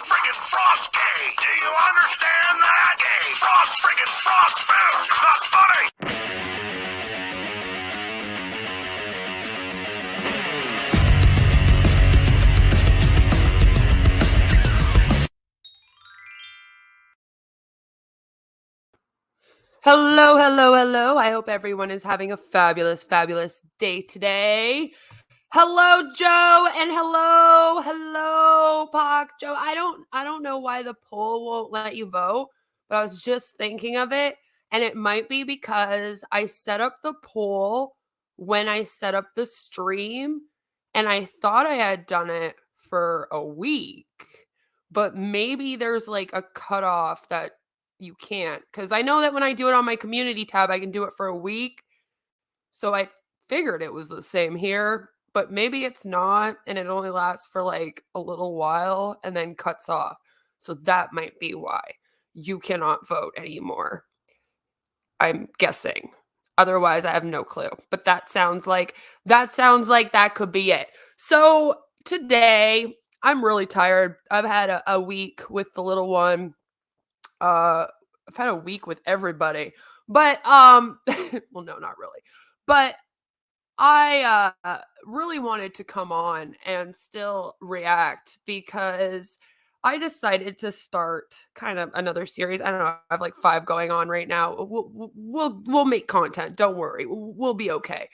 friggin' frog's gay. Do you understand that? Gay. Frog's friggin' frog's food. It's not funny. Hello, hello, hello. I hope everyone is having a fabulous, fabulous day today. Hello, Joe, and hello, Pak Joe. I don't know why the poll won't let you vote, but I was just thinking of it, and it might be because I set up the poll when I set up the stream, and I thought I had done it for a week, but maybe there's like a cutoff that you can't, because I know that when I do it on my community tab, I can do it for a week. So I figured it was the same here, but maybe it's not, and it only lasts for like a little while and then cuts off. So that might be why you cannot vote anymore. I'm guessing. Otherwise, I have no clue. But that sounds like that could be it. So today, I'm really tired. I've had a week with the little one. I've had a week with everybody. But well, no, not really. But I really wanted to come on and still react because I decided to start kind of another series. I don't know. I have like 5 going on right now. We'll make content. Don't worry. We'll be okay.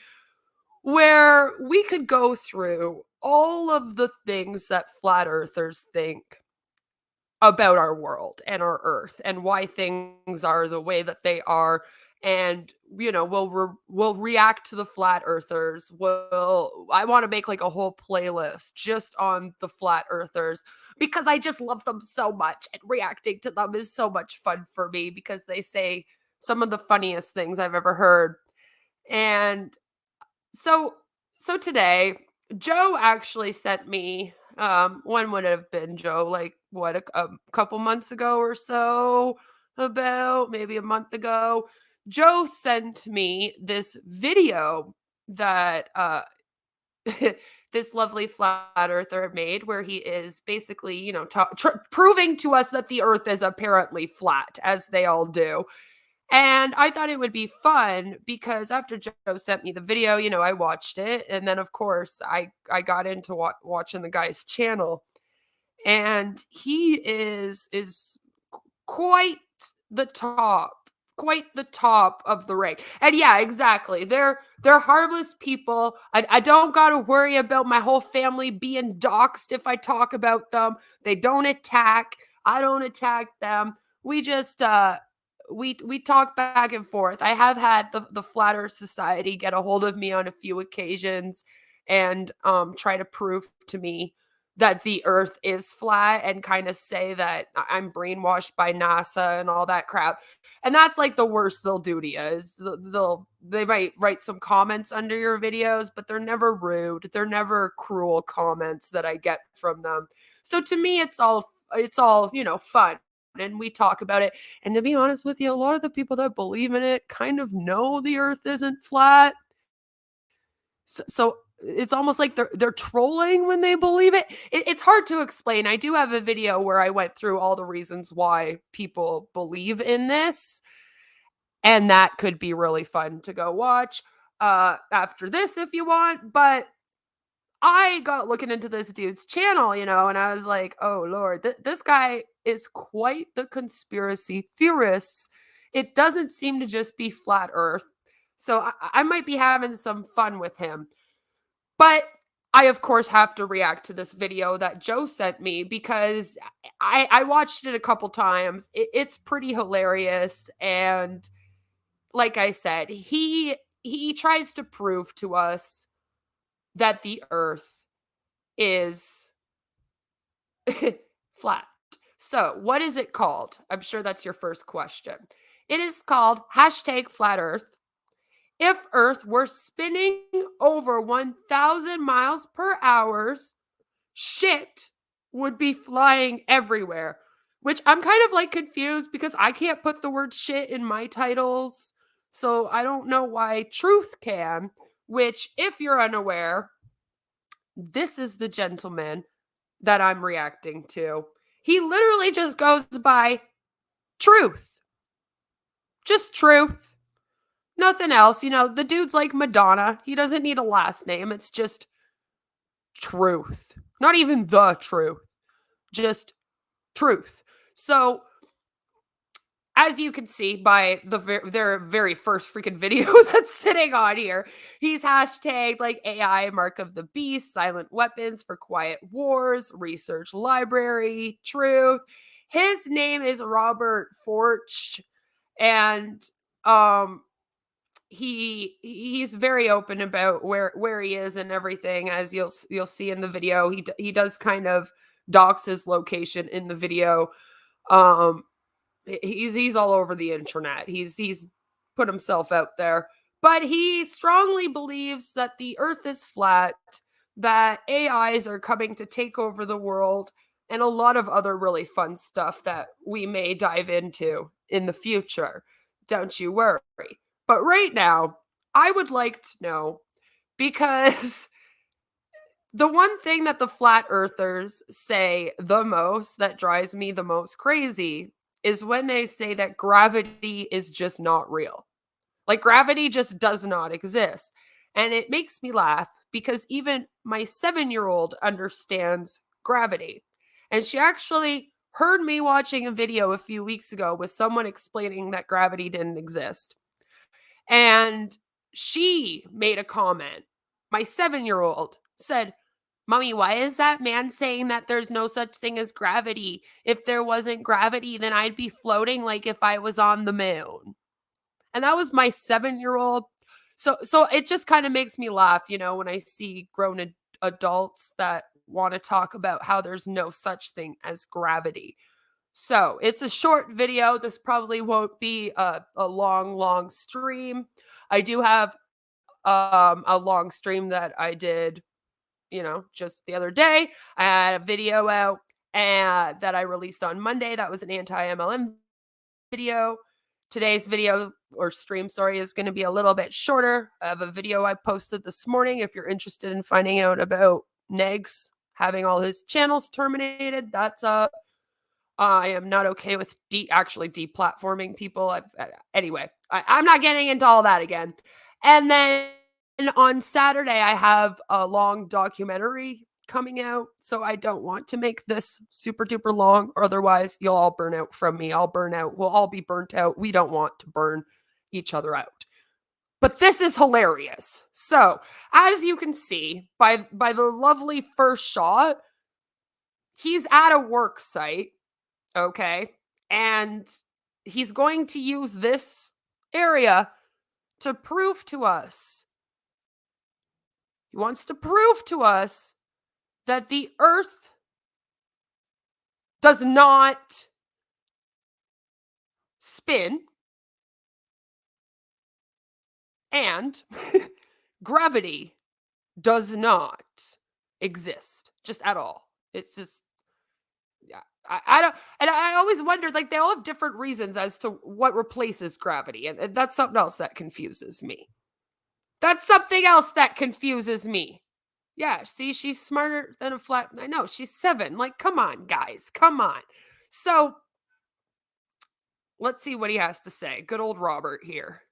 Where we could go through all of the things that flat earthers think about our world and our earth and why things are the way that they are, and we'll react to the flat earthers. I want to make like a whole playlist just on the flat earthers because I just love them so much, and reacting to them is so much fun for me because they say some of the funniest things I've ever heard. And so so today, Joe actually sent me, when would it have been, Joe? Like what, a couple months ago or so? About maybe a month ago. Joe sent me this video that this lovely flat earther made, where he is basically, proving to us that the earth is apparently flat, as they all do. And I thought it would be fun because after Joe sent me the video, I watched it, and then of course I got into watching the guy's channel, and he is quite the top, quite the top of the rank. And yeah, exactly. They're harmless people. I don't got to worry about my whole family being doxxed if I talk about them. They don't attack. I don't attack them. We just we talk back and forth. I have had the Flat Earth Society get a hold of me on a few occasions and try to prove to me that the earth is flat and kind of say that I'm brainwashed by NASA and all that crap. And that's like the worst they'll do to you is they might write some comments under your videos, but they're never rude. They're never cruel comments that I get from them. So to me, it's all fun. And we talk about it. And to be honest with you, a lot of the people that believe in it kind of know the earth isn't flat. So it's almost like they're trolling when they believe it. It's hard to explain. I do have a video where I went through all the reasons why people believe in this, and that could be really fun to go watch after this if you want. But I got looking into this dude's channel, and I was like, oh Lord, this guy is quite the conspiracy theorist. It doesn't seem to just be flat earth. So I might be having some fun with him. But I, of course, have to react to this video that Joe sent me because I watched it a couple times. It's pretty hilarious. And like I said, he tries to prove to us that the earth is flat. So what is it called? I'm sure that's your first question. It is called #FlatEarth. If Earth were spinning over 1,000 miles per hour, shit would be flying everywhere. Which I'm kind of like confused because I can't put the word shit in my titles. So I don't know why Truth can, which, if you're unaware, this is the gentleman that I'm reacting to. He literally just goes by truth. Just truth. Nothing else. The dude's like Madonna. He doesn't need a last name. It's just truth. Not even the truth. Just truth. So, as you can see by their very first freaking video that's sitting on here, he's hashtagged like AI Mark of the Beast, silent weapons for quiet wars, research library, truth. His name is Robert Forch, and he's very open about where he is and everything, as you'll see in the video. He does kind of dox his location in the video. He's all over the internet. He's put himself out there, but he strongly believes that the earth is flat, that AIs are coming to take over the world, and a lot of other really fun stuff that we may dive into in the future. Don't you worry. But right now, I would like to know, because the one thing that the flat earthers say the most that drives me the most crazy is when they say that gravity is just not real. Like, gravity just does not exist. And it makes me laugh because even my 7-year-old understands gravity. And she actually heard me watching a video a few weeks ago with someone explaining that gravity didn't exist. And she made a comment. My 7-year-old said, "Mommy, why is that man saying that there's no such thing as gravity? If there wasn't gravity, then I'd be floating like if I was on the moon." And that was my 7-year-old. So it just kind of makes me laugh, when I see grown adults that want to talk about how there's no such thing as gravity. So it's a short video. This probably won't be a long stream. I do have a long stream that I did, just the other day. I had a video out and that I released on Monday. That was an anti-MLM video. Today's video or stream, sorry, is going to be a little bit shorter. I have a video I posted this morning. If you're interested in finding out about Negs having all his channels terminated, that's up. I am not okay with actually deplatforming people. Anyway, I'm not getting into all that again. And then on Saturday, I have a long documentary coming out. So I don't want to make this super duper long, or otherwise you'll all burn out from me. I'll burn out. We'll all be burnt out. We don't want to burn each other out. But this is hilarious. So as you can see by the lovely first shot, he's at a work site. Okay. And he's going to use this area to prove to us. He wants to prove to us that the earth does not spin and gravity does not exist just at all. It's just, yeah. I don't, and I always wondered, like, they all have different reasons as to what replaces gravity, and that's something else that confuses me. That's something else that confuses me. Yeah, see, she's smarter than a flat. I know, she's 7. Like, come on, guys, come on. So let's see what he has to say. Good old Robert here.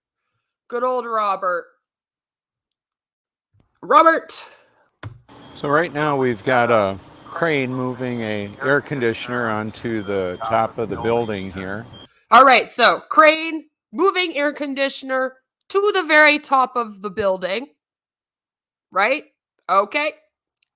Good old Robert. Robert. So right now we've got a crane moving a air conditioner onto the top of the building here. All right, so crane moving air conditioner to the very top of the building. Right? Okay.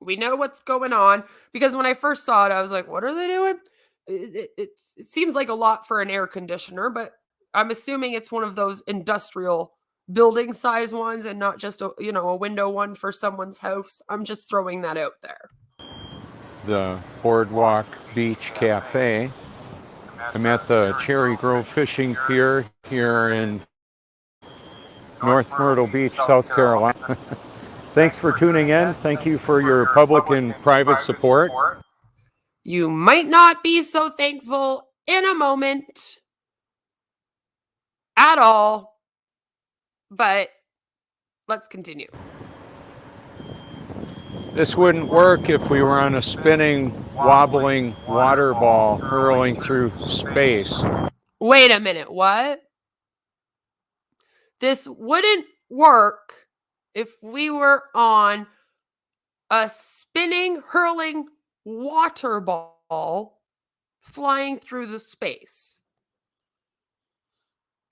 We know what's going on, because when I first saw it, I was like, what are they doing? It seems like a lot for an air conditioner, but I'm assuming it's one of those industrial building size ones and not just a window one for someone's house. I'm just throwing that out there. The Boardwalk Beach Cafe. I'm at the Cherry Grove Fishing Pier here in North Myrtle Beach, South Carolina. Thanks for tuning in. Thank you for your public and private support. You might not be so thankful in a moment at all, but let's continue. This wouldn't work if we were on a spinning, wobbling water ball hurling through space. Wait a minute, what? This wouldn't work if we were on a spinning, hurling water ball flying through the space.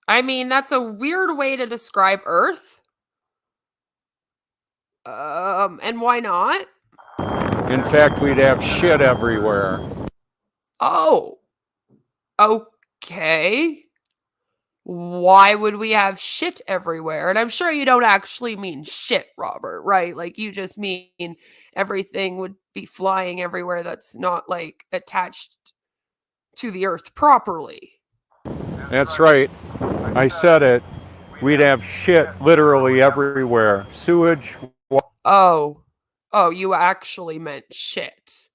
I mean, that's a weird way to describe Earth. And why not? In fact, we'd have shit everywhere. Oh, okay. Why would we have shit everywhere? And I'm sure you don't actually mean shit, Robert, right? Like you just mean everything would be flying everywhere that's not like attached to the earth properly. That's right. I said it. We'd have shit literally everywhere. Sewage. Oh, you actually meant shit.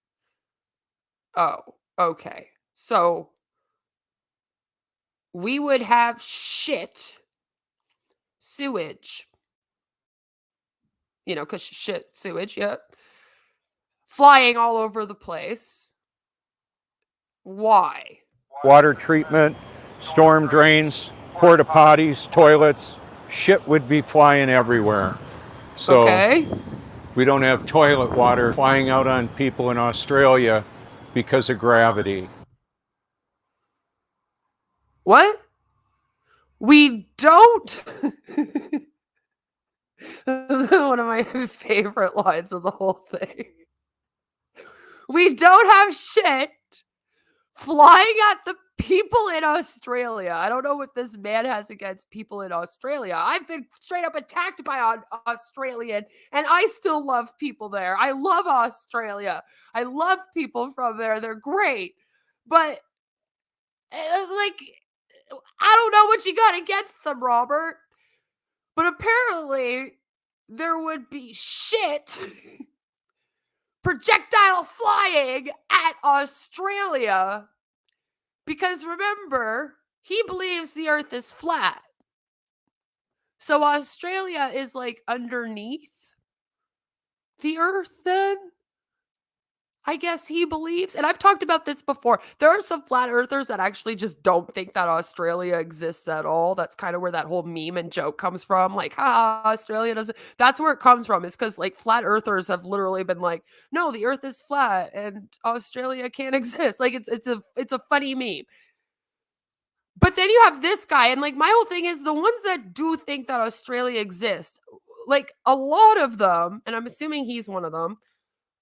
Oh, okay. So we would have shit, sewage, because shit, sewage, yep, flying all over the place. Why? Water treatment, storm drains, porta potties, toilets. Shit would be flying everywhere. So Okay. we don't have toilet water flying out on people in Australia because of gravity. What? We don't. One of my favorite lines of the whole thing. We don't have shit flying at the people in Australia. I don't know what this man has against people in Australia. I've been straight up attacked by an Australian, and I still love people there. I love Australia. I love people from there. They're great. But, like, I don't know what you got against them, Robert. But apparently, there would be shit projectile flying at Australia. Because remember, he believes the earth is flat. So Australia is like underneath the earth then? I guess he believes. And I've talked about this before. There are some flat earthers that actually just don't think that Australia exists at all. That's kind of where that whole meme and joke comes from. Like, Australia doesn't. That's where it comes from. It's because like flat earthers have literally been like, no, the earth is flat and Australia can't exist. Like it's a funny meme. But then you have this guy, and like my whole thing is the ones that do think that Australia exists, like a lot of them, and I'm assuming he's one of them,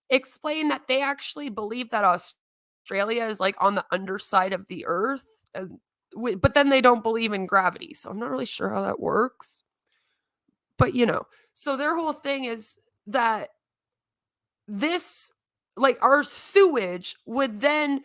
explain that they actually believe that Australia is like on the underside of the earth, but then they don't believe in gravity. So I'm not really sure how that works. But so their whole thing is that this, like our sewage would then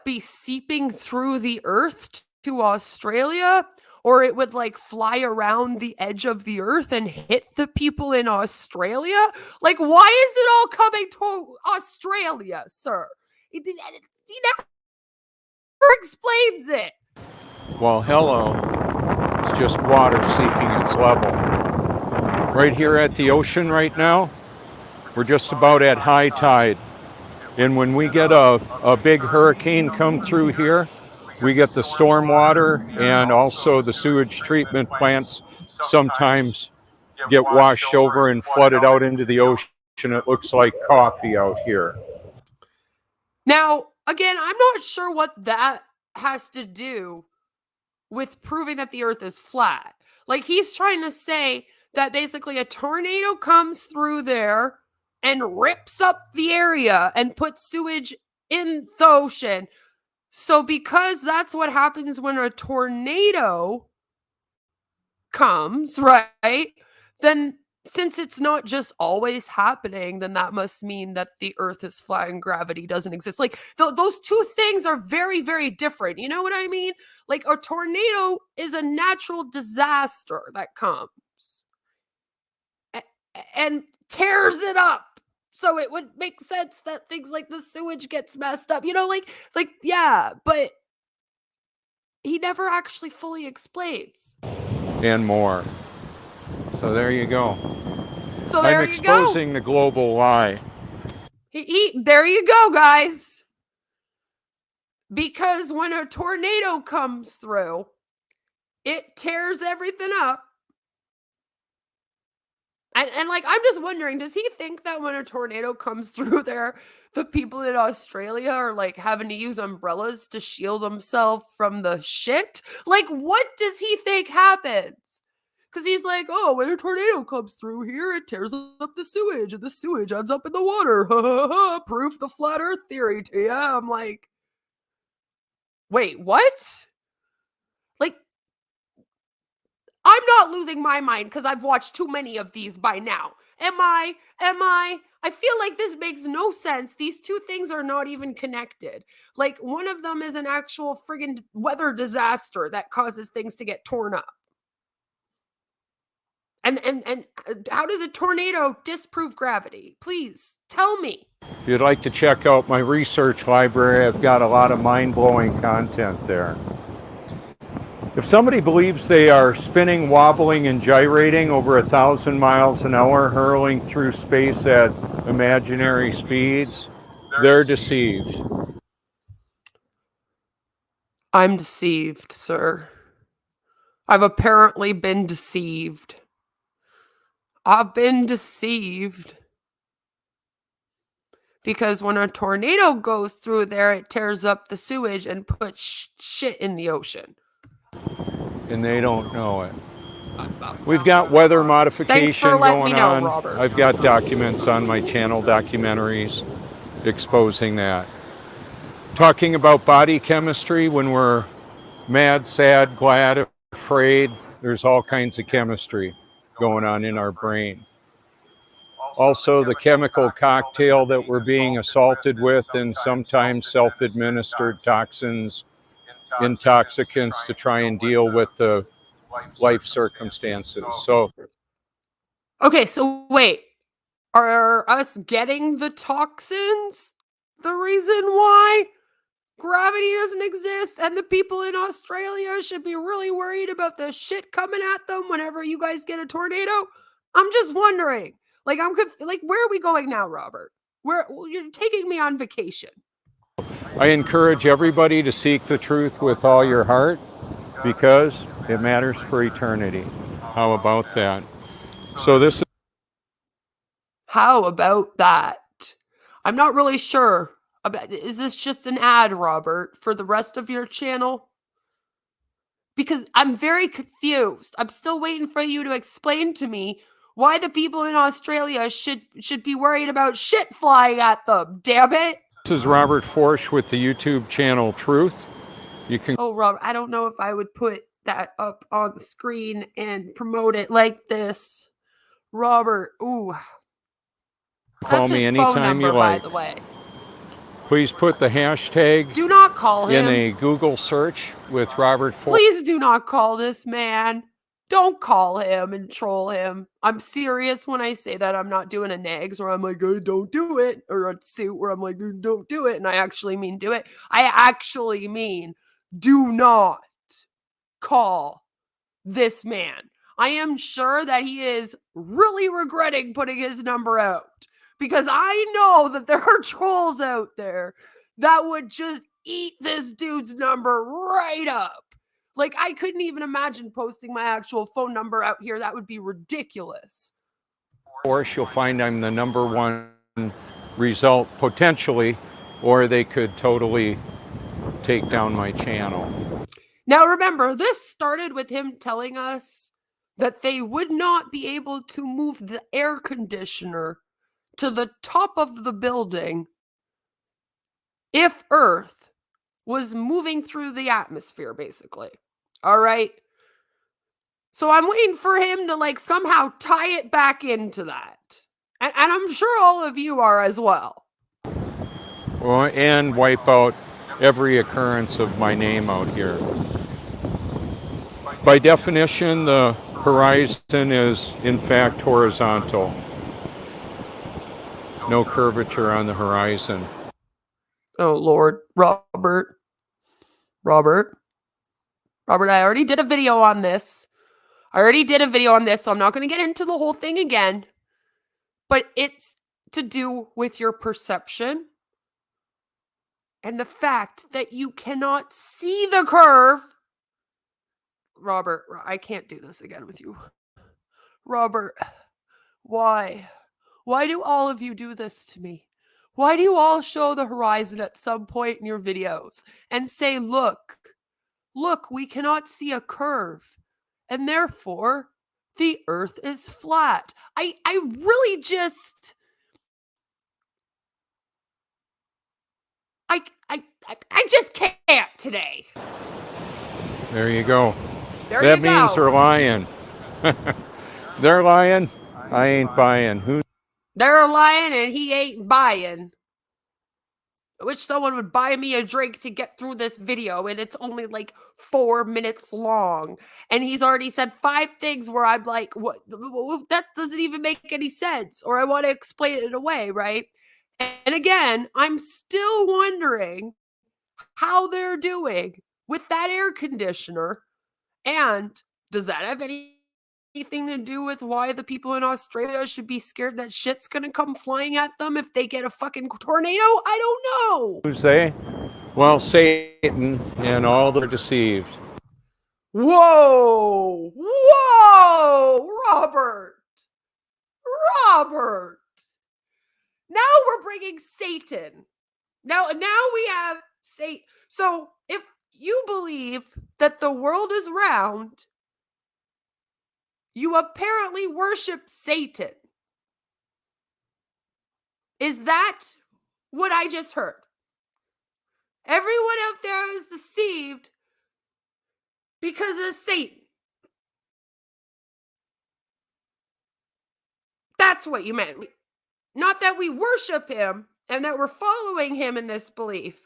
be seeping through the earth to Australia, or it would like fly around the edge of the earth and hit the people in Australia? Like, why is it all coming to Australia, sir? He never explains it. Well, hello. It's just water seeking its level. Right here at the ocean right now, we're just about at high tide. And when we get a big hurricane come through here, we get the storm water, and also the sewage treatment plants sometimes get washed over and flooded out into the ocean. It looks like coffee out here. Now, again, I'm not sure what that has to do with proving that the earth is flat. Like, he's trying to say that basically a tornado comes through there and rips up the area and puts sewage in the ocean. So because that's what happens when a tornado comes, right? Then since it's not just always happening, then that must mean that the earth is flat and gravity doesn't exist. Like those two things are very, very different. You know what I mean? Like a tornado is a natural disaster that comes and tears it up. So it would make sense that things like the sewage gets messed up, yeah, but he never actually fully explains. And more. So there you go. So I'm there you go. exposing the global lie. There you go, guys. Because when a tornado comes through, it tears everything up. And like, I'm just wondering, does he think that when a tornado comes through there, the people in Australia are like having to use umbrellas to shield themselves from the shit? Like, what does he think happens? Because he's like, oh, when a tornado comes through here, it tears up the sewage, and the sewage ends up in the water. Proof the flat earth theory to ya. I'm like, wait, what? Like, I'm not losing my mind because I've watched too many of these by now. Am I? I feel like this makes no sense. These two things are not even connected. Like, one of them is an actual friggin' weather disaster that causes things to get torn up. And how does a tornado disprove gravity? Please tell me. If you'd like to check out my research library, I've got a lot of mind-blowing content there. If somebody believes they are spinning, wobbling, and gyrating over 1,000 miles an hour, hurling through space at imaginary speeds, they're deceived. I'm deceived, sir. I've apparently been deceived. I've been deceived. Because when a tornado goes through there, it tears up the sewage and puts shit in the ocean. And they don't know it. We've got weather modification going on. Robert. I've got documents on my channel, documentaries exposing that. Talking about body chemistry, when we're mad, sad, glad, afraid, there's all kinds of chemistry going on in our brain. Also, the chemical cocktail that we're being assaulted with, and sometimes self-administered toxins, intoxicants to try and deal with the life circumstances. So, okay, so wait, are us getting the toxins the reason why gravity doesn't exist and the people in Australia should be really worried about the shit coming at them whenever you guys get a tornado? I'm just wondering. Like, where are we going now, Robert? You're taking me on vacation. I encourage everybody to seek the truth with all your heart because it matters for eternity. How about that? So this is... How about that? I'm not really sure. Is this just an ad, Robert, for the rest of your channel? Because I'm very confused. I'm still waiting for you to explain to me why the people in Australia should be worried about shit flying at them. Damn it. This is Robert Forsch with the YouTube channel Truth. You can... Oh, Robert, I don't know if I would put that up on the screen and promote it like this. Robert, ooh. Call me anytime you like. By the way. Please put the hashtag... Do not call him. ...in a Google search with Robert Forsch. Please do not call this man. Don't call him and troll him. I'm serious when I say that. I'm not doing a nags where I'm like, oh, don't do it. Or a suit where I'm like, don't do it. And I actually mean do it. I actually mean do not call this man. I am sure that he is really regretting putting his number out. Because I know that there are trolls out there that would just eat this dude's number right up. Like, I couldn't even imagine posting my actual phone number out here. That would be ridiculous. Of course, you'll find I'm the #1 result, potentially, or they could totally take down my channel. Now, remember, this started with him telling us that they would not be able to move the air conditioner to the top of the building if Earth was moving through the atmosphere, basically. All right. So I'm waiting for him to like somehow tie it back into that. And I'm sure all of you are as well. Well, and wipe out every occurrence of my name out here. By definition, the horizon is in fact horizontal. No curvature on the horizon. Oh, Lord. Robert, I already did a video on this. So I'm not going to get into the whole thing again. but it's to do with your perception and the fact that you cannot see the curve. Robert, I can't do this again with you. Robert, why? Why do all of you do this to me? Why do you all show the horizon at some point in your videos and say, look, we cannot see a curve, and therefore the earth is flat? I really just... I just can't today. There you go. There That you means go. they're lying. They're lying. I ain't buying. Who? They're lying and he ain't buying. I wish someone would buy me a drink to get through this video, and it's only like 4 minutes long. And he's already said 5 things where I'm like, what? That doesn't even make any sense. Or I want to explain it away, right? And again, I'm still wondering how they're doing with that air conditioner. And does that have anything to do with why the people in Australia should be scared that shit's gonna come flying at them if they get a fucking tornado? I don't know. Who's they? Well, Satan and all that are deceived. Whoa! Whoa! Robert! Now we're bringing Satan. Now we have Satan. So if you believe that the world is round, you apparently worship Satan. Is that what I just heard? Everyone out there is deceived because of Satan. That's what you meant. Not that we worship him and that we're following him in this belief.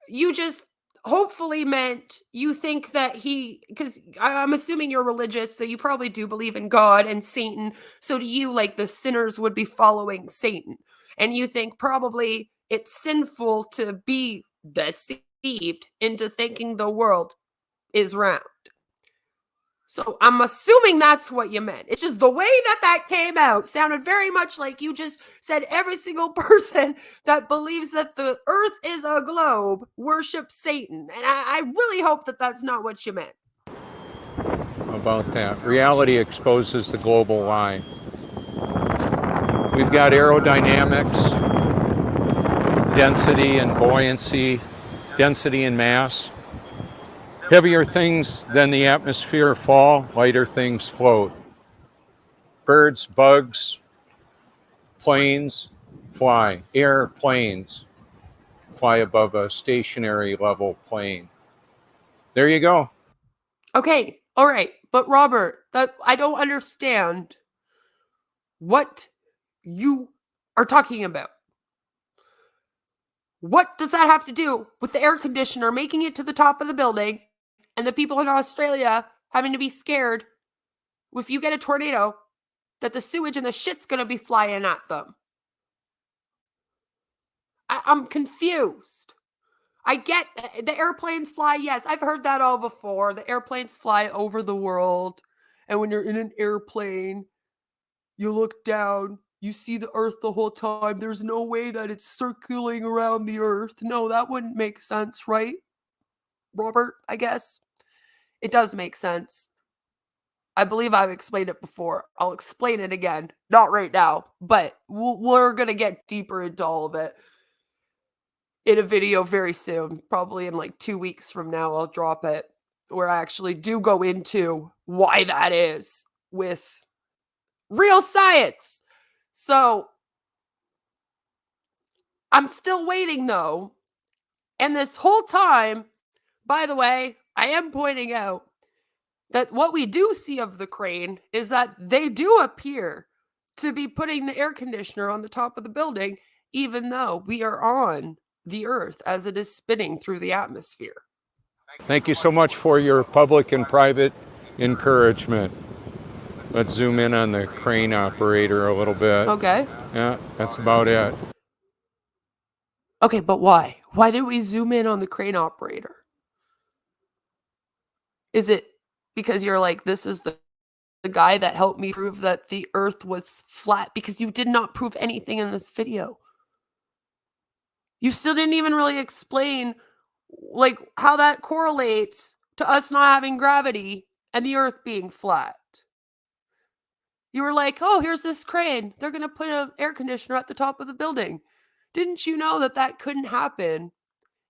You just hopefully meant you think that because I'm assuming you're religious, so you probably do believe in God and Satan. So to you, like, the sinners would be following Satan. And you think probably it's sinful to be deceived into thinking the world is round. So I'm assuming that's what you meant. It's just the way that came out sounded very much like you just said every single person that believes that the earth is a globe worships Satan. And I really hope that that's not what you meant. About that. Reality exposes the global lie. We've got aerodynamics, density and buoyancy, density and mass. Heavier things than the atmosphere fall, lighter things float. Birds, bugs, planes fly. Airplanes fly above a stationary level plane. There you go. Okay, all right. But Robert, that I don't understand what you are talking about. What does that have to do with the air conditioner making it to the top of the building and the people in Australia having to be scared if you get a tornado that the sewage and the shit's going to be flying at them? I'm confused. I get the airplanes fly. Yes, I've heard that all before. The airplanes fly over the world. And when you're in an airplane, you look down, you see the earth the whole time. There's no way that it's circling around the earth. No, that wouldn't make sense, right? Robert, I guess. It does make sense. I believe I've explained it before. I'll explain it again. Not right now, but we're going to get deeper into all of it in a video very soon. Probably in like 2 weeks from now, I'll drop it, where I actually do go into why that is with real science. So I'm still waiting though. And this whole time, by the way, I am pointing out that what we do see of the crane is that they do appear to be putting the air conditioner on the top of the building, even though we are on the earth as it is spinning through the atmosphere. Thank you so much for your public and private encouragement. Let's zoom in on the crane operator a little bit. Okay. Yeah, that's about it. Okay, but why? Why did we zoom in on the crane operator? Is it because you're like, this is the guy that helped me prove that the earth was flat, because you did not prove anything in this video. You still didn't even really explain like how that correlates to us not having gravity and the earth being flat. You were like, oh, here's this crane. They're going to put an air conditioner at the top of the building. Didn't you know that that couldn't happen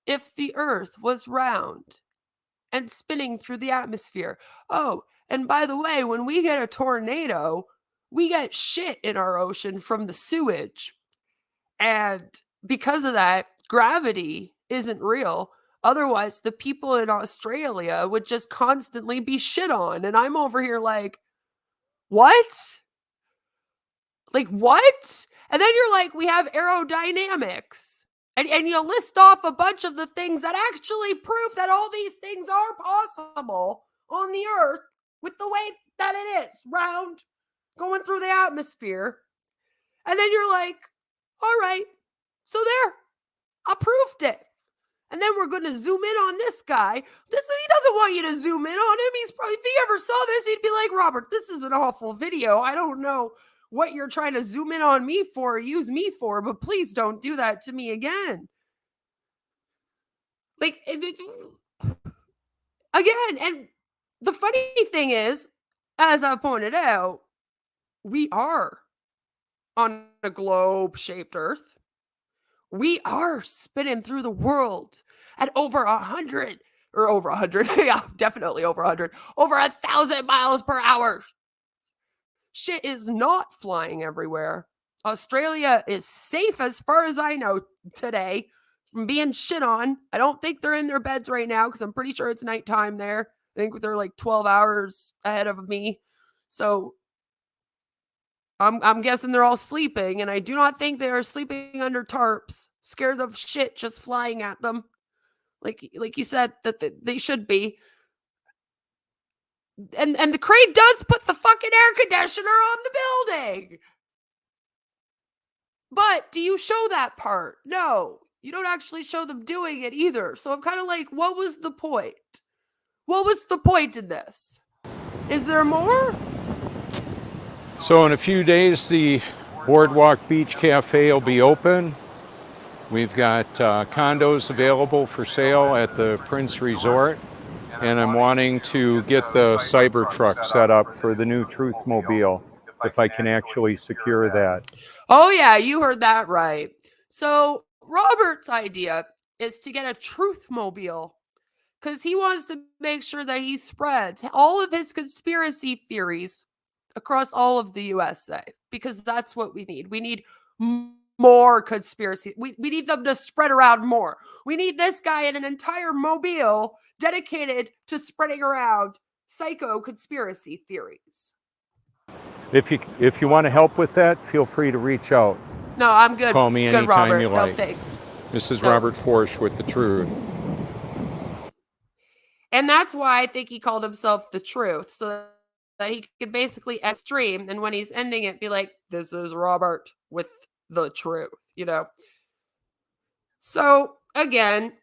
if the earth was round and spinning through the atmosphere? Oh, and by the way, when we get a tornado, we get shit in our ocean from the sewage. And because of that, gravity isn't real. Otherwise, the people in Australia would just constantly be shit on. And I'm over here like, what? Like, what? And then you're like, we have aerodynamics. And you list off a bunch of the things that actually prove that all these things are possible on the earth with the way that it is, round, going through the atmosphere. And then you're like, all right, so there, I proved it. And then we're going to zoom in on this guy. He doesn't want you to zoom in on him. He's probably, if he ever saw this, he'd be like, Robert, this is an awful video. I don't know what you're trying to zoom in on me for or use me for, but please don't do that to me again. Like, again, and the funny thing is, as I pointed out, we are on a globe-shaped Earth. We are spinning through the world at over 100, or over 100, yeah, definitely over 100, over 1,000 miles per hour. Shit is not flying everywhere. Australia is safe as far as I know today from being shit on. I don't think they're in their beds right now because I'm pretty sure it's nighttime there. I think they're like 12 hours ahead of me. So I'm guessing they're all sleeping, and I do not think they are sleeping under tarps, scared of shit just flying at them. Like you said that they should be. And the crane does put the fucking air conditioner on the building. But do you show that part? No. You don't actually show them doing it either. So I'm kind of like, what was the point? What was the point in this? Is there more? So in a few days, the Boardwalk Beach Cafe will be open. We've got condos available for sale at the Prince Resort. And I'm wanting to get the Cybertruck set up for the new Truthmobile, if I can actually secure that. Oh yeah, you heard that right. So Robert's idea is to get a Truthmobile because he wants to make sure that he spreads all of his conspiracy theories across all of the USA, because that's what we need. We need more conspiracy. We need them to spread around more. We need this guy in an entire mobile dedicated to spreading around psycho conspiracy theories. If you want to help with that, feel free to reach out. No, I'm good. Call me good, anytime Robert. you like. No, thanks. This is Robert Forsch with The Truth. And that's why I think he called himself The Truth, so that he could basically stream, and when he's ending it, be like, this is Robert with The Truth, you know? So, again,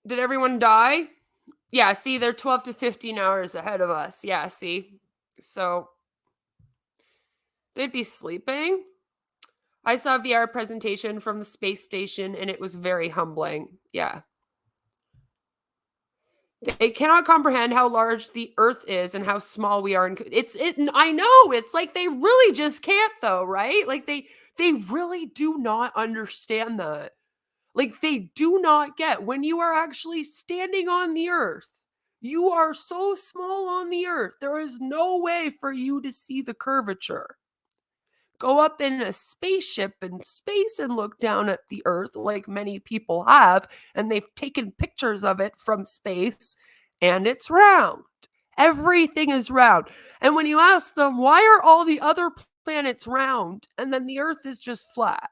did everyone die? Yeah, see, they're 12 to 15 hours ahead of us. Yeah, see? So, they'd be sleeping. I saw a VR presentation from the space station, and it was very humbling. Yeah. They cannot comprehend how large the Earth is and how small we are. I know, it's like they really just can't, though, right? Like they really do not understand that. Like they do not get when you are actually standing on the Earth. You are so small on the Earth. There is no way for you to see the curvature. Go up in a spaceship in space and look down at the Earth like many people have, and they've taken pictures of it from space, and it's round. Everything is round. And when you ask them, why are all the other planets round and then the Earth is just flat?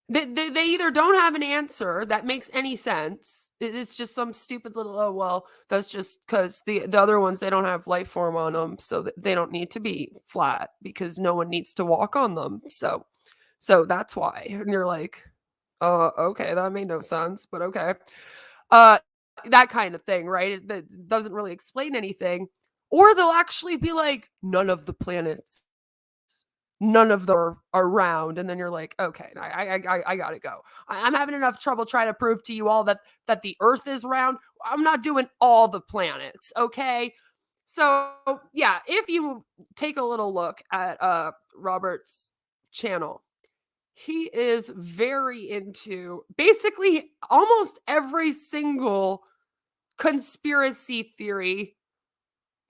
They either don't have an answer that makes any sense. It's just some stupid little, oh, well, that's just because the other ones, they don't have life form on them, so they don't need to be flat because no one needs to walk on them. So that's why. And you're like, okay, that made no sense, but okay. that kind of thing, right? That doesn't really explain anything. Or they'll actually be like, none of the planets, none of them are around, and then you're like, okay, I gotta go. I'm having enough trouble trying to prove to you all that the Earth is round. I'm not doing all the planets, okay? So yeah, if you take a little look at Robert's channel, he is very into basically almost every single conspiracy theory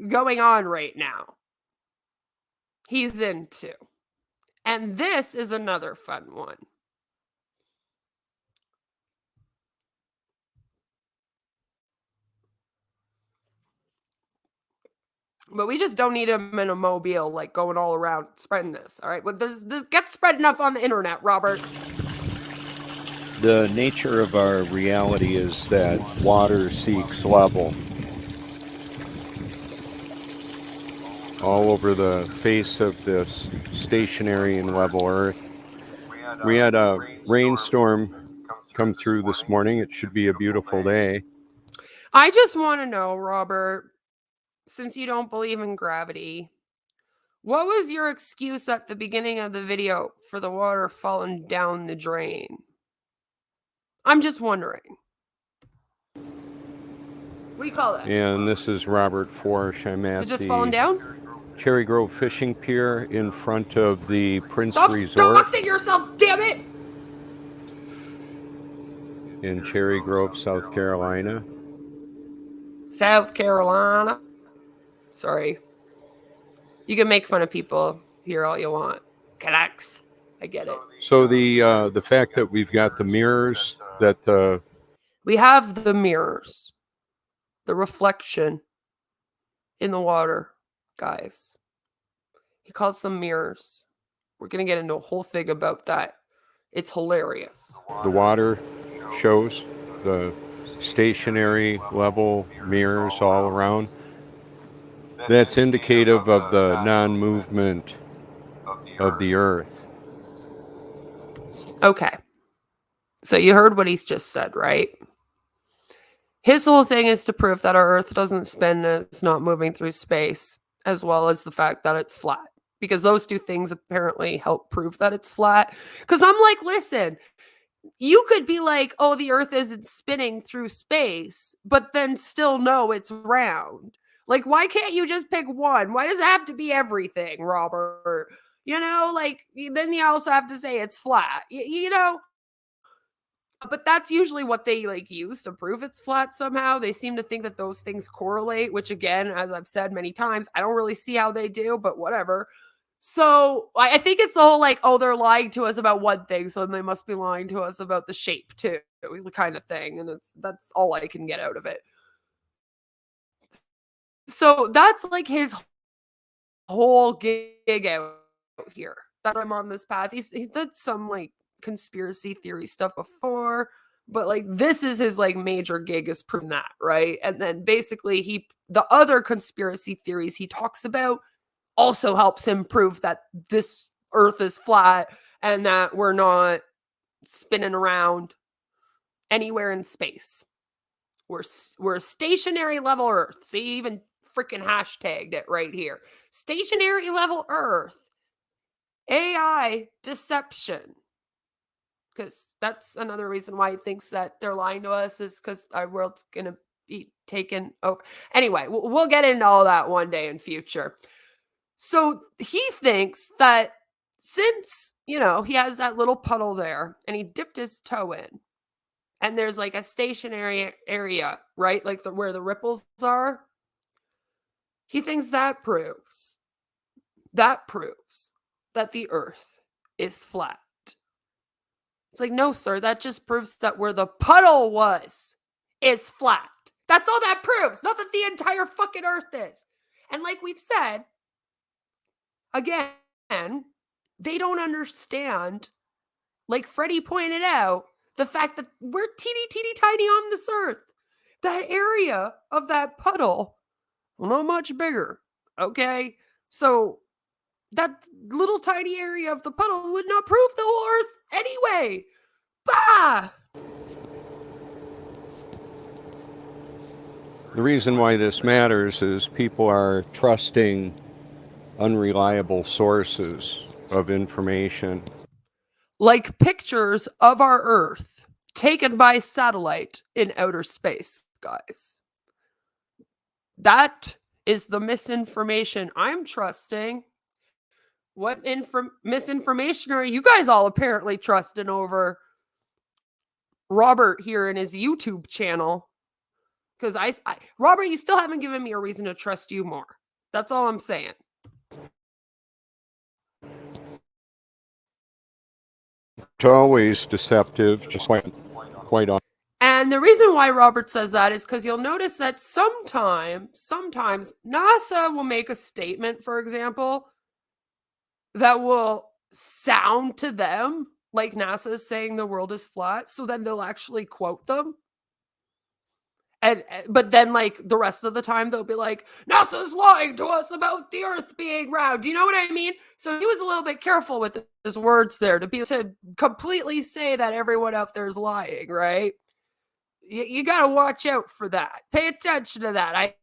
going on right now. He's into. And this is another fun one. But we just don't need him in a mobile, like going all around spreading this. All right. Well, this gets spread enough on the internet, Robert. The nature of our reality is that water seeks level. All over the face of this stationary and level Earth. We had a rainstorm come through this morning. It should be a beautiful day. I just want to know, Robert, since you don't believe in gravity, what was your excuse at the beginning of the video for the water falling down the drain? I'm just wondering. What do you call that? And this is Robert Forsch. I'm Is at it just falling the down? Cherry Grove Fishing Pier in front of the Prince Stop Resort doxing yourself, damn it! in Cherry Grove, South Carolina. South Carolina. Sorry. You can make fun of people here all you want. Canucks. I get it. So the fact that we've got the mirrors that We have the mirrors. The reflection in the water, guys. He calls them mirrors. We're going to get into a whole thing about that. It's hilarious. the water shows, the stationary level mirrors all around, that's indicative of the non-movement of the Earth. Okay. So you heard what he's just said, right? His whole thing is to prove that our Earth doesn't spin and it's not moving through space, as well as the fact that it's flat. Because those two things apparently help prove that it's flat. Because I'm like, listen, you could be like, oh, the Earth isn't spinning through space, but then still know it's round. Like, why can't you just pick one? Why does it have to be everything, Robert? You know, like, then you also have to say it's flat. You know? But that's usually what they like use to prove it's flat somehow. They seem to think that those things correlate, which again, as I've said many times, I don't really see how they do, but whatever. So I think it's the whole like, oh, they're lying to us about one thing, so they must be lying to us about the shape too, kind of thing. And that's all I can get out of it. So that's like his whole gig out here. That's why I'm on this path. He's did some like conspiracy theory stuff before, but like this is his like major gig is proving that, right? And then basically the other conspiracy theories he talks about also helps him prove that this Earth is flat and that we're not spinning around anywhere in space. We're a stationary level Earth. See, even freaking hashtagged it right here. Stationary level Earth. AI deception. Because that's another reason why he thinks that they're lying to us is because our world's going to be taken over. Anyway, we'll get into all that one day in future. So he thinks that since, you know, he has that little puddle there and he dipped his toe in and there's like a stationary area, right? Like where the ripples are. He thinks that proves that the Earth is flat. It's like, no, sir, that just proves that where the puddle was is flat. That's all that proves, not that the entire fucking Earth is. And like we've said, again, they don't understand, like Freddie pointed out, the fact that we're teeny tiny on this Earth. That area of that puddle, not much bigger, okay? So that little tiny area of the puddle would not prove the whole Earth anyway. Bah! The reason why this matters is people are trusting unreliable sources of information. Like pictures of our Earth taken by satellite in outer space, guys. That is the misinformation I'm trusting. What misinformation are you guys all apparently trusting over Robert here in his YouTube channel? Because Robert, you still haven't given me a reason to trust you more. That's all I'm saying. It's always deceptive, just quite on. And the reason why Robert says that is because you'll notice that sometimes NASA will make a statement, for example, that will sound to them like NASA is saying the world is flat. So then they'll actually quote them. But then, like, the rest of the time, they'll be like, NASA's lying to us about the Earth being round. Do you know what I mean? So he was a little bit careful with his words there to completely say that everyone out there is lying, right? You got to watch out for that. Pay attention to that.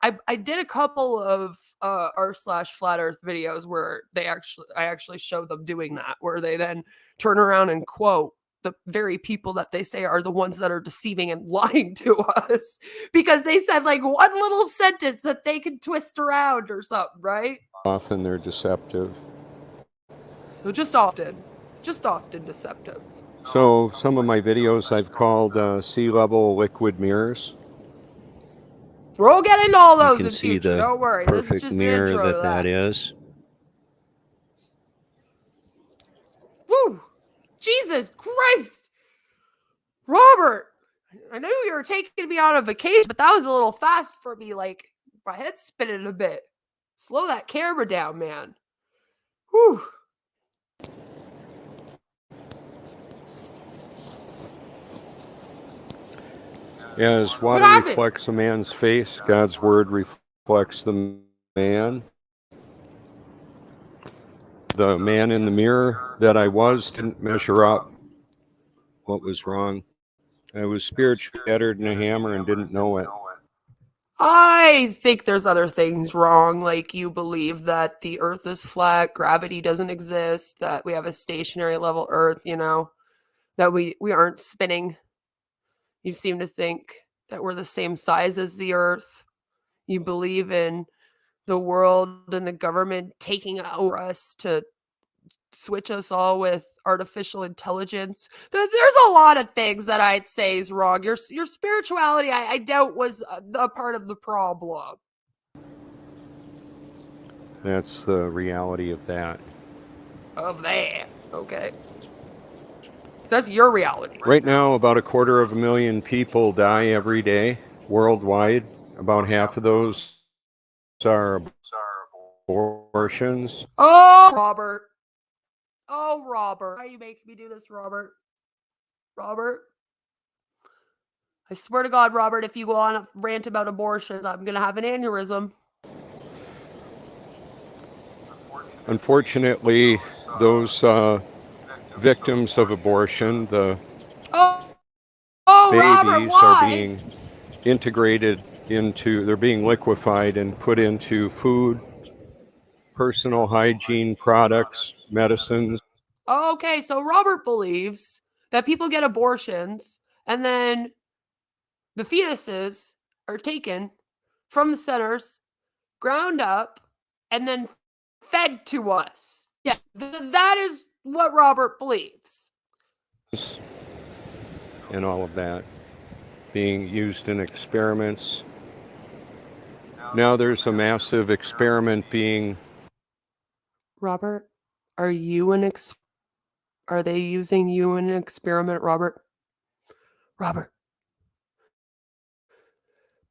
I did a couple of r/flat Earth videos where I actually show them doing that, where they then turn around and quote the very people that they say are the ones that are deceiving and lying to us because they said like one little sentence that they could twist around or something, right? Often they're deceptive. So just often deceptive. So some of my videos I've called sea level liquid mirrors. We'll get into all those You in can see future. the Don't worry. This is perfect just an mirror intro to that is. Woo! Jesus Christ! Robert! I knew you were taking me on a vacation, but that was a little fast for me. Like, my head's spinning a bit. Slow that camera down, man. Whew. As water happened? reflects a man's face, God's word reflects the man. The man in the mirror that I was didn't measure up. What was wrong? I was spiritually battered in a hammer and didn't know it. I think there's other things wrong, like you believe that the Earth is flat, gravity doesn't exist, that we have a stationary level Earth, you know, that we aren't spinning. You seem to think that we're the same size as the Earth. You believe in the world and the government taking over us to switch us all with artificial intelligence. There's a lot of things that I'd say is wrong. Your spirituality, I doubt, was a part of the problem. That's the reality of that. Of that, okay. That's your reality. Right now, about 250,000 people die every day worldwide. About half of those are abortions. Oh, Robert. Oh, Robert. Why are you making me do this, Robert? Robert? I swear to God, Robert, if you go on a rant about abortions, I'm going to have an aneurysm. Unfortunately, those victims of abortion, the babies Robert, why? are being integrated into, they're being liquefied and put into food, personal hygiene products, medicines. Okay, so Robert believes that people get abortions and then the fetuses are taken from the centers, ground up, and then fed to us. Yes, that is what Robert believes. And all of that being used in experiments. Now there's a massive experiment being... Robert, are they using you in an experiment, Robert? Robert,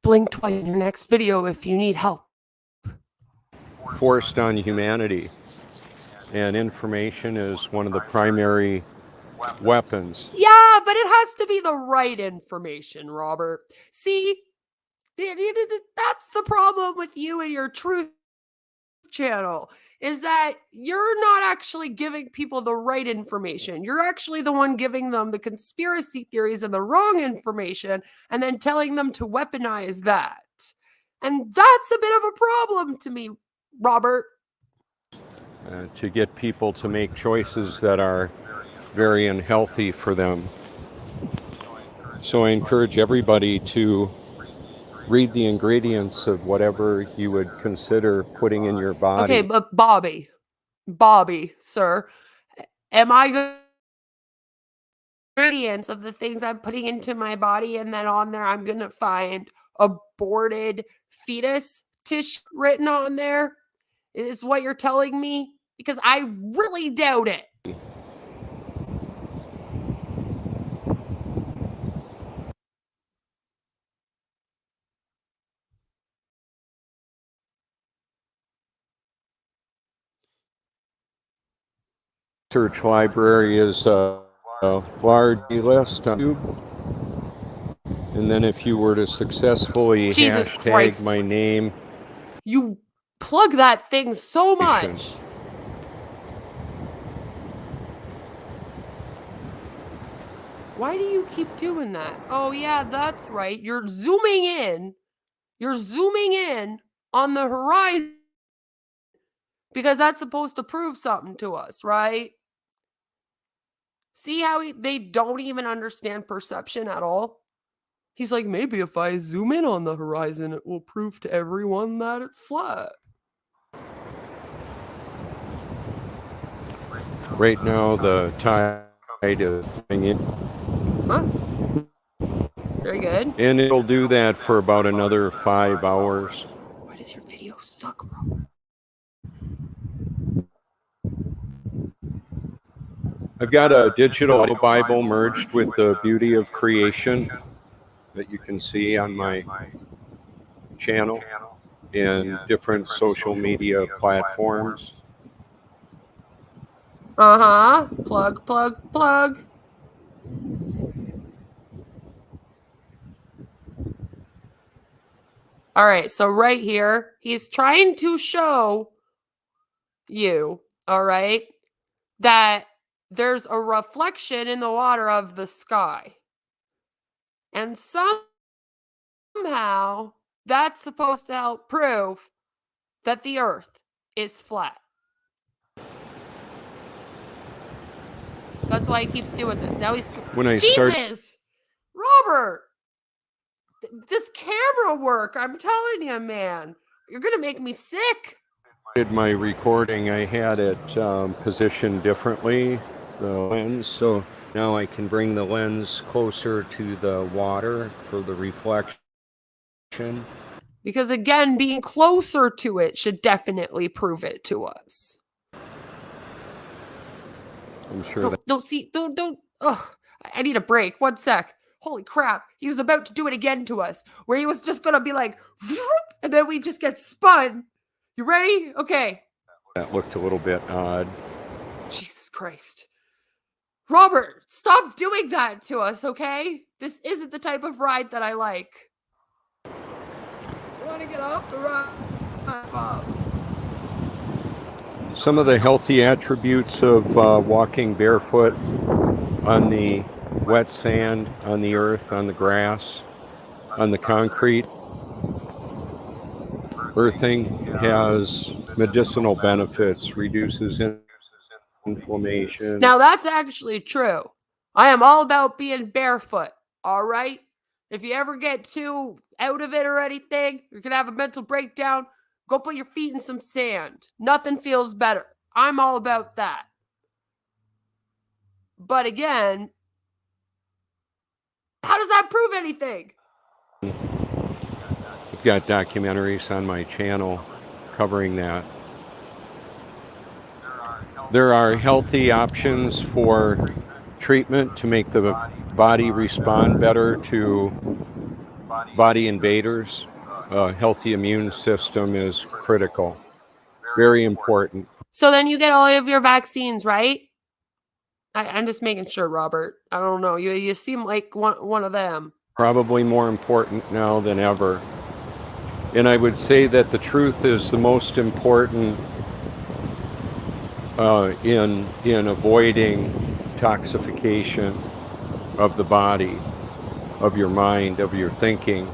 blink twice in your next video if you need help. forced on humanity. And information is one of the primary weapons. Yeah, but it has to be the right information, Robert. See, that's the problem with you and your truth channel. is that you're not actually giving people the right information. You're actually the one giving them the conspiracy theories and the wrong information and then telling them to weaponize that. And that's a bit of a problem to me, Robert. To get people to make choices that are very unhealthy for them. So I encourage everybody to read the ingredients of whatever you would consider putting in your body. Okay, but Bobby, sir, am I going ingredients of the things I'm putting into my body, and then on there I'm going to find aborted fetus tissue written on there? Is what you're telling me? Because I really doubt it. Search library is a large list on YouTube. And then if you were to successfully Jesus hashtag Christ. my name, You plug that thing so much. Why do you keep doing that? Oh, yeah, that's right. You're zooming in. You're zooming in on the horizon because that's supposed to prove something to us, right? See how they don't even understand perception at all? He's like, maybe if I zoom in on the horizon, it will prove to everyone that it's flat. right now the tide is coming in. Huh? Very good. And it'll do that for about another 5 hours. Why does your video suck, Robert? I've got a digital Bible merged with the beauty of creation that you can see on my channel and different social media platforms. Uh-huh. Plug, plug, plug. All right, so right here, he's trying to show you, all right, that there's a reflection in the water of the sky. And somehow that's supposed to help prove that the earth is flat. That's why he keeps doing this. Now he's When I Jesus! Robert! This camera work, I'm telling you, man. You're going to make me sick. did my recording, I had it positioned differently, the lens, so now I can bring the lens closer to the water for the reflection. Because again, being closer to it should definitely prove it to us. I'm sure that Don't. Ugh, I need a break. 1 sec. Holy crap. He was about to do it again to us, where he was just going to be like, and then we just get spun. You ready? Okay. that looked a little bit odd. Jesus Christ. Robert, stop doing that to us, okay? This isn't the type of ride that I like. I want to get off the ride, Bob. Some of the healthy attributes of walking barefoot on the wet sand, on the earth, on the grass, on the concrete. Earthing has medicinal benefits, reduces inflammation. Now, that's actually true. I am all about being barefoot, all right? If you ever get too out of it or anything, you're going to have a mental breakdown, go put your feet in some sand. Nothing feels better. I'm all about that. But again, how does that prove anything? I've got documentaries on my channel covering that. There are healthy options for treatment to make the body respond better to body invaders. A healthy immune system is critical, very important. So then you get all of your vaccines, right? I'm just making sure, Robert. I don't know. You seem like one of them. Probably more important now than ever. And I would say that the truth is the most important in avoiding toxification of the body, of your mind, of your thinking.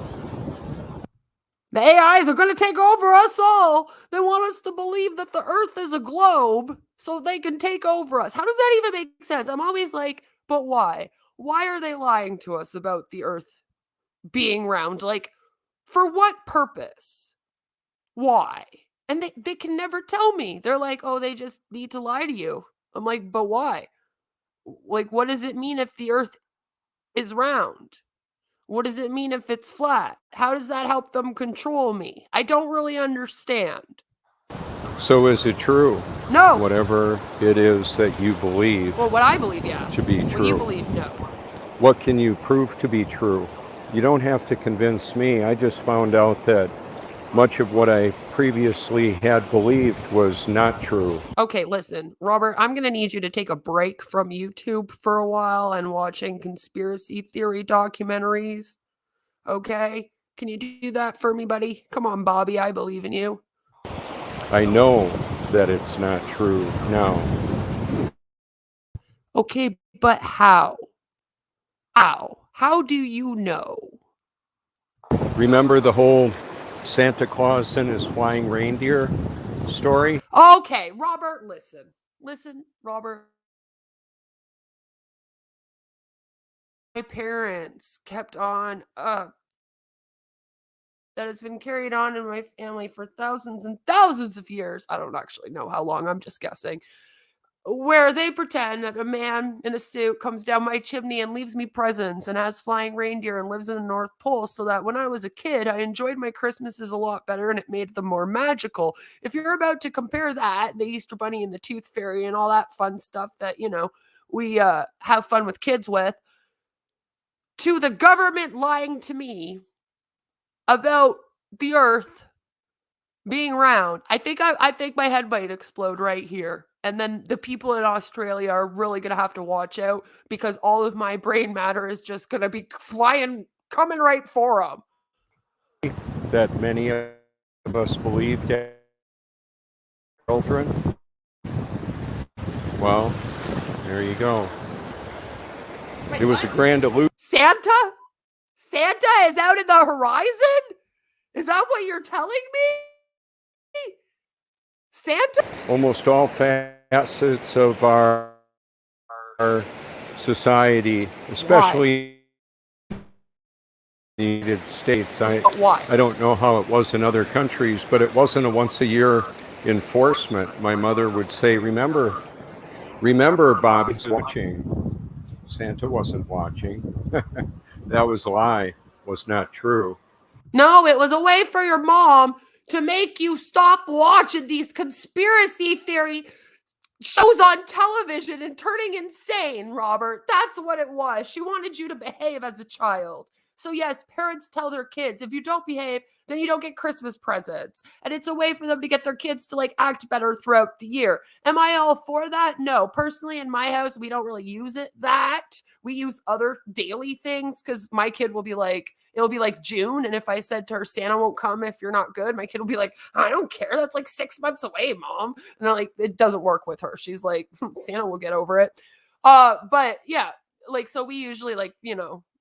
The AIs are going to take over us all. They want us to believe that the Earth is a globe so they can take over us. How does that even make sense? I'm always like, but why? Why are they lying to us about the Earth being round? Like, for what purpose? Why? And they can never tell me. They're like, oh, they just need to lie to you. I'm like, but why? Like, what does it mean if the Earth is round? What does it mean if it's flat? How does that help them control me? I don't really understand. So is it true? No. Whatever it is that you believe Well, what I believe, yeah. to be What you true. believe, no. What can you prove to be true? You don't have to convince me. I just found out that much of what I previously had believed was not true. Okay, listen, Robert, I'm going to need you to take a break from YouTube for a while and watching conspiracy theory documentaries. Okay? Can you do that for me, buddy? Come on, Bobby, I believe in you. I know that it's not true now. Okay, but how? How? How do you know? Remember the whole Santa Claus and his flying reindeer story? Okay, Robert, listen. Listen, Robert. My parents kept on that has been carried on in my family for thousands and thousands of years. I don't actually know how long, I'm just guessing. Where they pretend that a man in a suit comes down my chimney and leaves me presents and has flying reindeer and lives in the North Pole, so that when I was a kid, I enjoyed my Christmases a lot better and it made them more magical. If you're about to compare that, the Easter Bunny and the Tooth Fairy and all that fun stuff that, we have fun with kids with, to the government lying to me about the Earth being round, I think my head might explode right here. And then the people in Australia are really going to have to watch out because all of my brain matter is just going to be coming right for them. That many of us believed as children? Well, there you go. Wait, It was what? a grand illusion. Santa? Santa is out in the horizon? Is that what you're telling me? Santa? Almost all facets of our society, especially in the United States. Why? I don't know how it was in other countries, but it wasn't a once-a-year enforcement. My mother would say, remember, Bobby's watching. Santa wasn't watching. That was a lie, was not true. No, it was a way for your mom to make you stop watching these conspiracy theory shows on television and turning insane, Robert. That's what it was. She wanted you to behave as a child. So yes, parents tell their kids, if you don't behave, then you don't get Christmas presents. And it's a way for them to get their kids to act better throughout the year. Am I all for that? No. Personally, in my house, we don't really use it that. We use other daily things because my kid will be like, it'll be like June. And if I said to her, Santa won't come if you're not good, my kid will be like, I don't care. That's like 6 months away, Mom. And I'm like, it doesn't work with her. She's like, Santa will get over it. But yeah, so we usually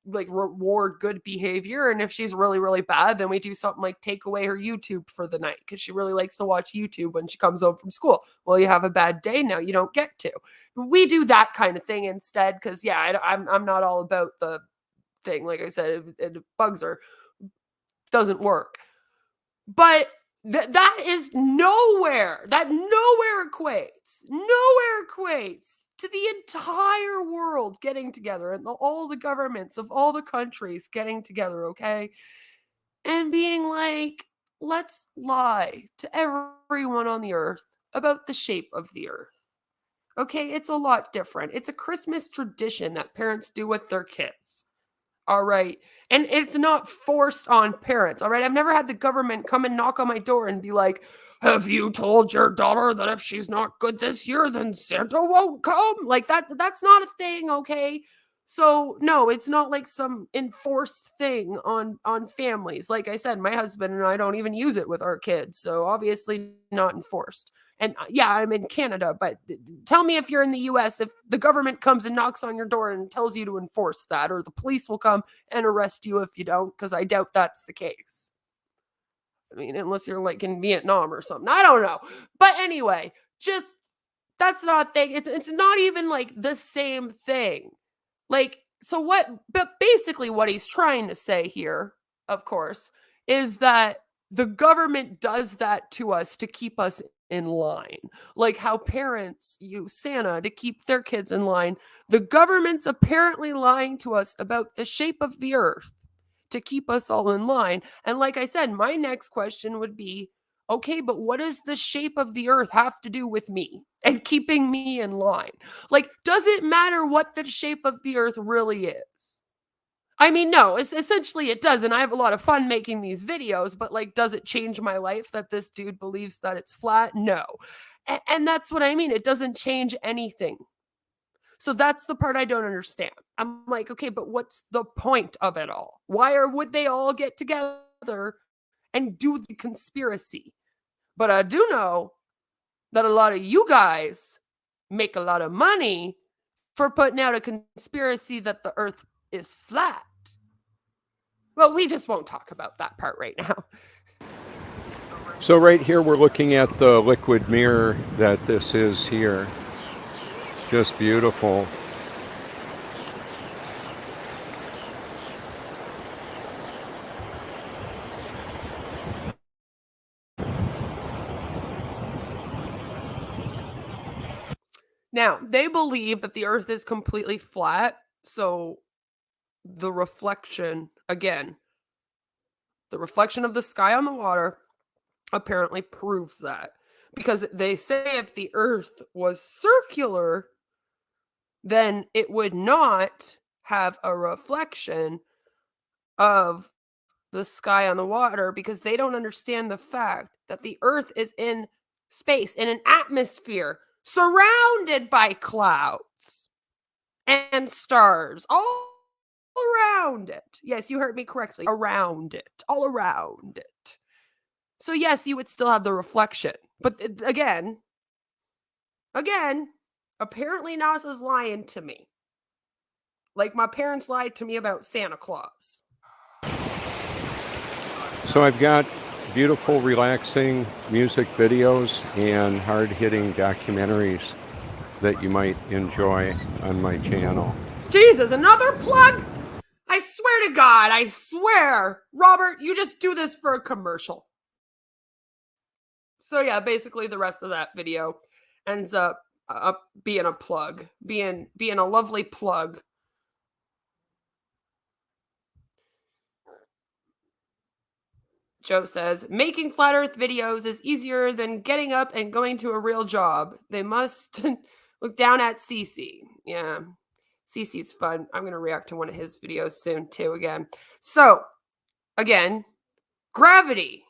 reward good behavior. And if she's really, really bad, then we do something like take away her YouTube for the night because she really likes to watch YouTube when she comes home from school. Well, you have a bad day now, you don't get to. We do that kind of thing instead because, yeah, I'm not all about the thing. Like I said, it bugs her. Doesn't work. But that is nowhere. That nowhere equates to the entire world getting together and all the governments of all the countries getting together, okay? And being like, let's lie to everyone on the earth about the shape of the earth. Okay, it's a lot different. It's a Christmas tradition that parents do with their kids. All right. And it's not forced on parents. All right. I've never had the government come and knock on my door and be like, have you told your daughter that if she's not good this year, then Santa won't come? Like that's not a thing. Okay. So no, it's not like some enforced thing on families. Like I said, my husband and I don't even use it with our kids, so obviously not enforced. And yeah, I'm in Canada, but tell me if you're in the US, if the government comes and knocks on your door and tells you to enforce that, or the police will come and arrest you if you don't, because I doubt that's the case. I mean, unless you're like in Vietnam or something. I don't know. But anyway, just that's not a thing. It's not even like the same thing. Like, so what, but basically what he's trying to say here, of course, is that the government does that to us to keep us in line. Like how parents use Santa to keep their kids in line. The government's apparently lying to us about the shape of the earth to keep us all in line. And like I said, my next question would be, okay, but what does the shape of the earth have to do with me and keeping me in line? Like, does it matter what the shape of the earth really is? I mean, no, it's essentially it does. And I have a lot of fun making these videos, but like, does it change my life that this dude believes that it's flat? No. And that's what I mean. It doesn't change anything. So that's the part I don't understand. I'm like, okay, but what's the point of it all? Why would they all get together and do the conspiracy? But I do know that a lot of you guys make a lot of money for putting out a conspiracy that the earth is flat. Well, we just won't talk about that part right now. So right here we're looking at the liquid mirror that this is here. Just beautiful. Now, they believe that the earth is completely flat, so the reflection, again, the reflection of the sky on the water apparently proves that. Because they say if the earth was circular, then it would not have a reflection of the sky on the water, because they don't understand the fact that the earth is in space, in an atmosphere, surrounded by clouds and stars all around it. Yes, you heard me correctly. Around it, all around it. So yes, you would still have the reflection. But again, apparently NASA's lying to me. Like my parents lied to me about Santa Claus. So I've got beautiful, relaxing music videos and hard-hitting documentaries that you might enjoy on my channel. Jesus, another plug? I swear to God, I swear. Robert, you just do this for a commercial. So yeah, basically the rest of that video ends up being a plug, being a lovely plug. Joe says, making flat earth videos is easier than getting up and going to a real job. They must look down at Cece. Yeah, Cece's fun. I'm going to react to one of his videos soon too again. So, again, gravity.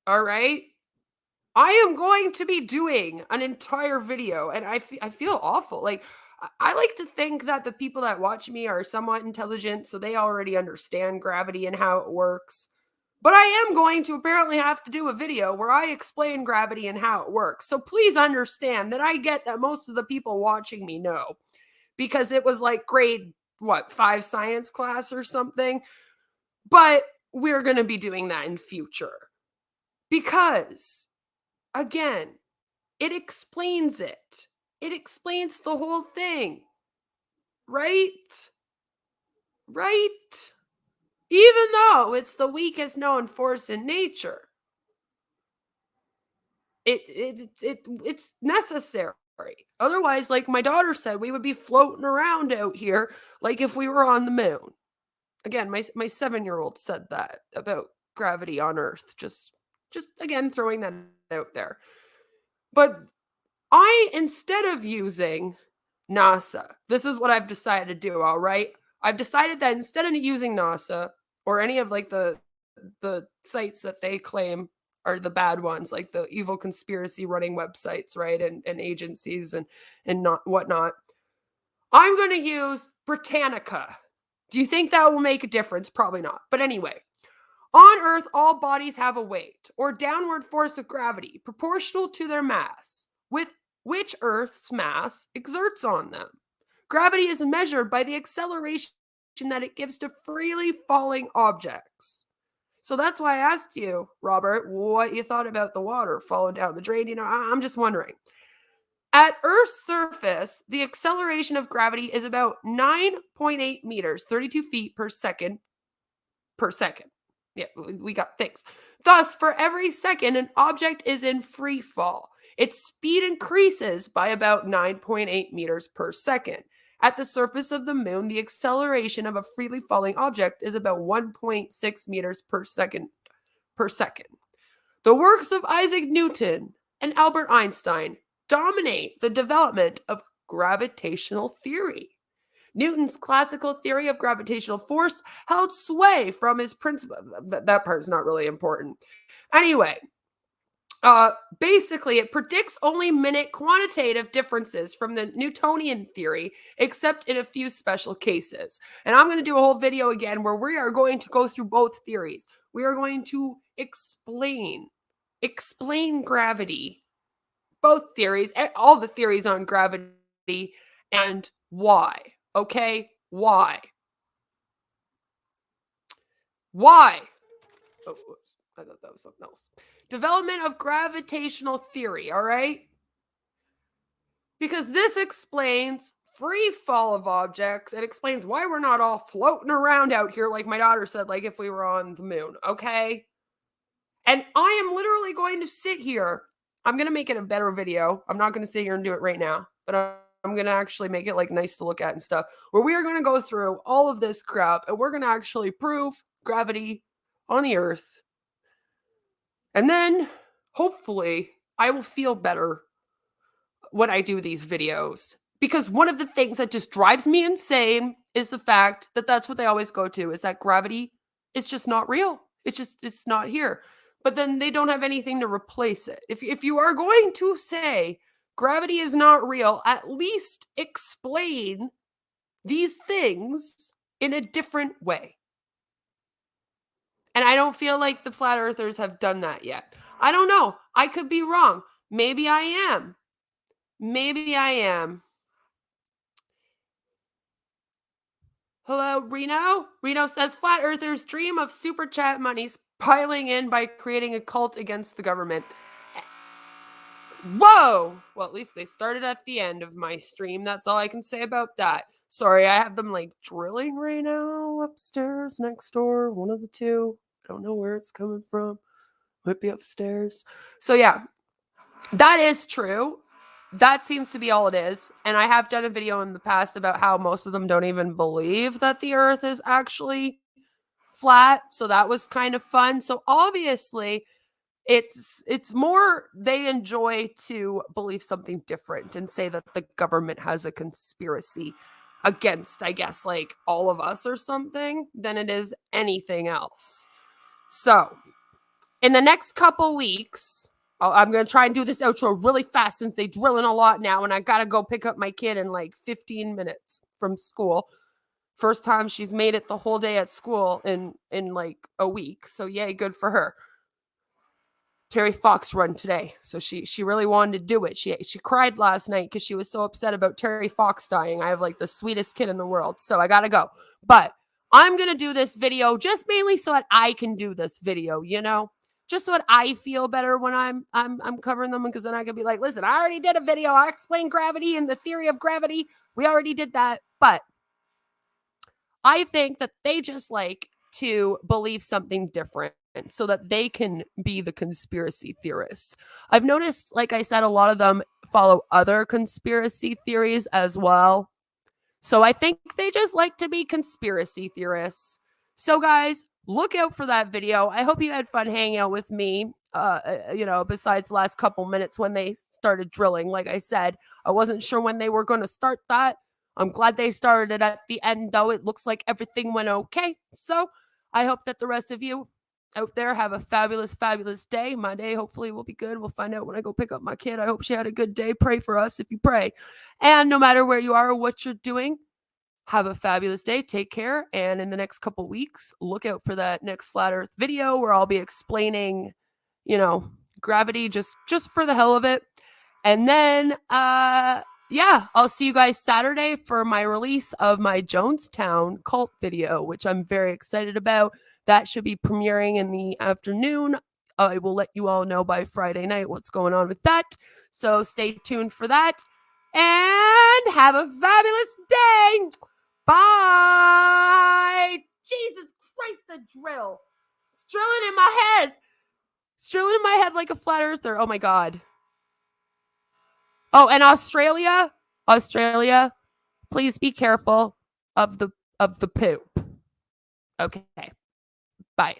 All right. I am going to be doing an entire video, and I feel awful. Like, I like to think that the people that watch me are somewhat intelligent, so they already understand gravity and how it works. But I am going to apparently have to do a video where I explain gravity and how it works. So please understand that I get that most of the people watching me know, because it was like grade, 5 science class or something. But we're going to be doing that in future. Because, again, it explains it. It explains the whole thing. Right? Right? Even though it's the weakest known force in nature, it's necessary. Otherwise, like my daughter said, we would be floating around out here like if we were on the moon. Again, my 7-year-old said that about gravity on Earth. Just again throwing that out there. But instead of using NASA, this is what I've decided to do, all right? I've decided that instead of using NASA or any of like the sites that they claim are the bad ones, like the evil conspiracy running websites, right? And agencies and not whatnot, I'm going to use Britannica. Do you think that will make a difference? Probably not. But anyway, on Earth, all bodies have a weight or downward force of gravity proportional to their mass, with which Earth's mass exerts on them. Gravity is measured by the acceleration that it gives to freely falling objects. So that's why I asked you, Robert, what you thought about the water falling down the drain. You know, I'm just wondering. At Earth's surface, the acceleration of gravity is about 9.8 meters, 32 feet per second. Yeah, we got things. Thus, for every second, an object is in free fall. Its speed increases by about 9.8 meters per second. At the surface of the moon, the acceleration of a freely falling object is about 1.6 meters per second. The works of Isaac Newton and Albert Einstein dominate the development of gravitational theory. Newton's classical theory of gravitational force held sway from his principle. That part's not really important. Anyway, basically, it predicts only minute quantitative differences from the Newtonian theory, except in a few special cases. And I'm going to do a whole video again where we are going to go through both theories. We are going to explain gravity, both theories, all the theories on gravity, and why. Okay, why? Why? Oh, I thought that was something else. Development of gravitational theory, all right? Because this explains free fall of objects. It explains why we're not all floating around out here, like my daughter said, like if we were on the moon, okay? And I am literally going to sit here. I'm going to make it a better video. I'm not going to sit here and do it right now, but I'm going to actually make it like nice to look at and stuff, where we are going to go through all of this crap and we're going to actually prove gravity on the Earth. And then hopefully I will feel better when I do these videos, because one of the things that just drives me insane is the fact that that's what they always go to, is that gravity is just not real. It's not here. But then they don't have anything to replace it. If you are going to say gravity is not real, at least explain these things in a different way. And I don't feel like the flat earthers have done that yet. I don't know. I could be wrong. Maybe I am. Hello, Reno? Reno says flat earthers dream of super chat monies piling in by creating a cult against the government. Whoa! Well, at least they started at the end of my stream. That's all I can say about that. Sorry, I have them like drilling right now upstairs, next door, one of the two. I don't know where it's coming from. Might be upstairs. So yeah, that is true. That seems to be all it is. And I have done a video in the past about how most of them don't even believe that the Earth is actually flat. So that was kind of fun. So obviously, it's more they enjoy to believe something different and say that the government has a conspiracy against, I guess, like all of us or something, than it is anything else. So in the next couple weeks, I'm going to try and do this outro really fast since they drilling a lot now, and I got to go pick up my kid in like 15 minutes from school. First time she's made it the whole day at school in like a week. So yay, good for her. Terry Fox run today. So she really wanted to do it. She cried last night because she was so upset about Terry Fox dying. I have like the sweetest kid in the world. So I got to go. But I'm going to do this video just mainly so that I can do this video, you know? Just so that I feel better when I'm covering them, because then I can be like, listen, I already did a video. I explained gravity and the theory of gravity. We already did that. But I think that they just like to believe something different so that they can be the conspiracy theorists. I've noticed, like I said, a lot of them follow other conspiracy theories as well. So I think they just like to be conspiracy theorists. So guys, look out for that video. I hope you had fun hanging out with me, besides the last couple minutes when they started drilling. Like I said, I wasn't sure when they were going to start that. I'm glad they started it at the end, though. It looks like everything went okay. So I hope that the rest of you out there have a fabulous, fabulous day. My day hopefully will be good. We'll find out when I go pick up my kid. I hope she had a good day. Pray for us if you pray. And no matter where you are or what you're doing, Have a fabulous day. Take care. And in the next couple weeks, look out for that next Flat Earth video where I'll be explaining, gravity just for the hell of it. And then, I'll see you guys Saturday for my release of my Jonestown cult video, which I'm very excited about. That should be premiering in the afternoon. I will let you all know by Friday night what's going on with that. So stay tuned for that. And have a fabulous day. Bye. Jesus Christ, the drill. It's drilling in my head. It's drilling in my head like a flat earther. Oh my God. Oh, and Australia, please be careful of the poop. Okay. Bye.